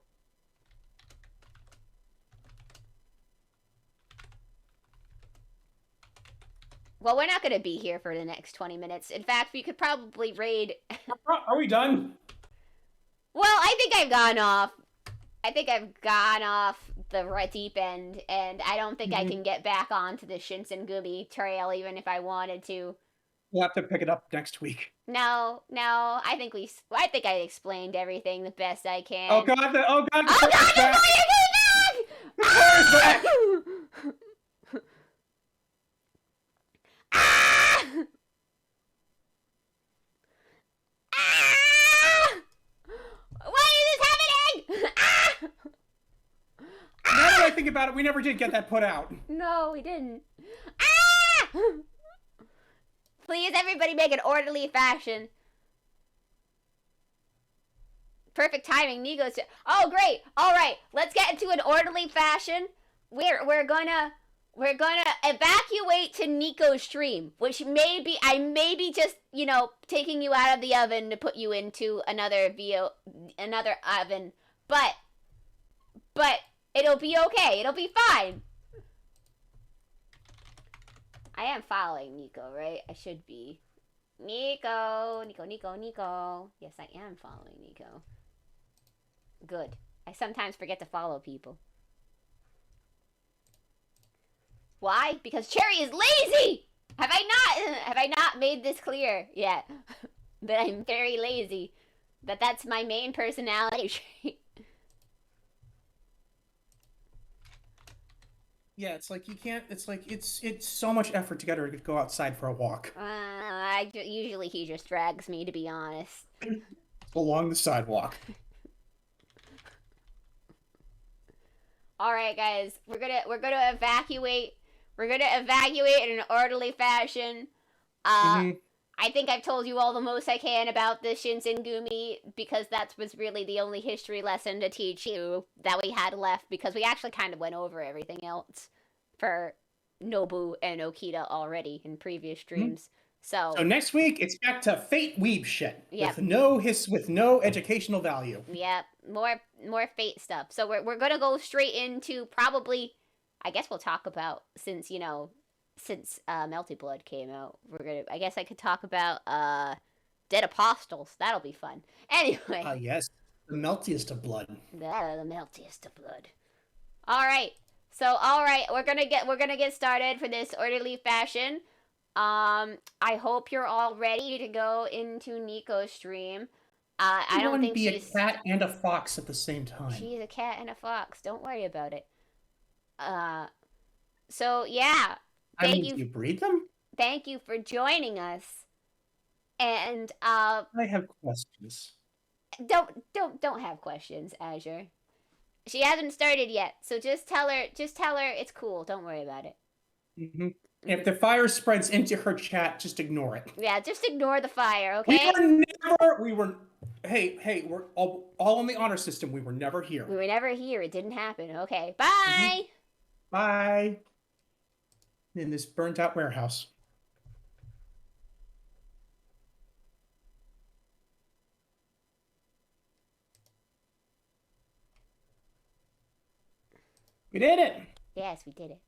Well, we're not going to be here for the next 20 minutes. In fact, we could probably raid. Are we done? Well, I think I've gone off. I think I've gone off the deep end, and I don't think I can get back onto the Shinsengumi trail even if I wanted to. We'll have to pick it up next week. No. I think I explained everything the best I can. Oh God! Oh God! Oh God! The Where's back! back? Ah! Ah! Why is this happening? Ah! Now that I think about it, we never did get that put out. No, we didn't. Ah! Please, everybody, make an orderly fashion. Perfect timing. Nigo's. Oh, great. All right, let's get into an orderly fashion. We're gonna evacuate to Nico's stream, which I may be just taking you out of the oven to put you into another oven, but It'll be okay. It'll be fine. I am following Nico, right? I should be. Nico, Nico, Nico, Nico. Yes, I am following Nico. Good. I sometimes forget to follow people. Why? Because Cherry is lazy! Have I not made this clear yet? That I'm very lazy. That's my main personality trait. Yeah, it's like you can't. It's like it's so much effort to get her to go outside for a walk Usually he just drags me, to be honest. along the sidewalk. All right, guys, we're gonna evacuate. We're gonna evacuate in an orderly fashion. Mm-hmm. I think I've told you all the most I can about the Shinsengumi because that was really the only history lesson to teach you that we had left because we actually kind of went over everything else for Nobu and Okita already in previous streams. So next week it's back to Fate Weeb shit yep. with no educational value. Yep, more Fate stuff. So we're gonna go straight into probably, I guess we'll talk about since Melty Blood came out. I guess I could talk about Dead Apostles. That'll be fun. Anyway. Yes, the meltiest of blood. The meltiest of blood. All right, we're gonna get started for this orderly fashion. I hope you're all ready to go into Nico's stream. I don't think she's a cat and a fox at the same time. She's a cat and a fox. Don't worry about it. So yeah. Do you breed them? Thank you for joining us. And I have questions. Don't have questions, Azure. She hasn't started yet, so just tell her it's cool. Don't worry about it. Mm-hmm. If the fire spreads into her chat, just ignore it. Yeah, just ignore the fire, okay? Hey, we're all in the honor system. We were never here. We were never here. It didn't happen. Okay, bye! Bye! In this burnt-out warehouse. We did it! Yes, we did it.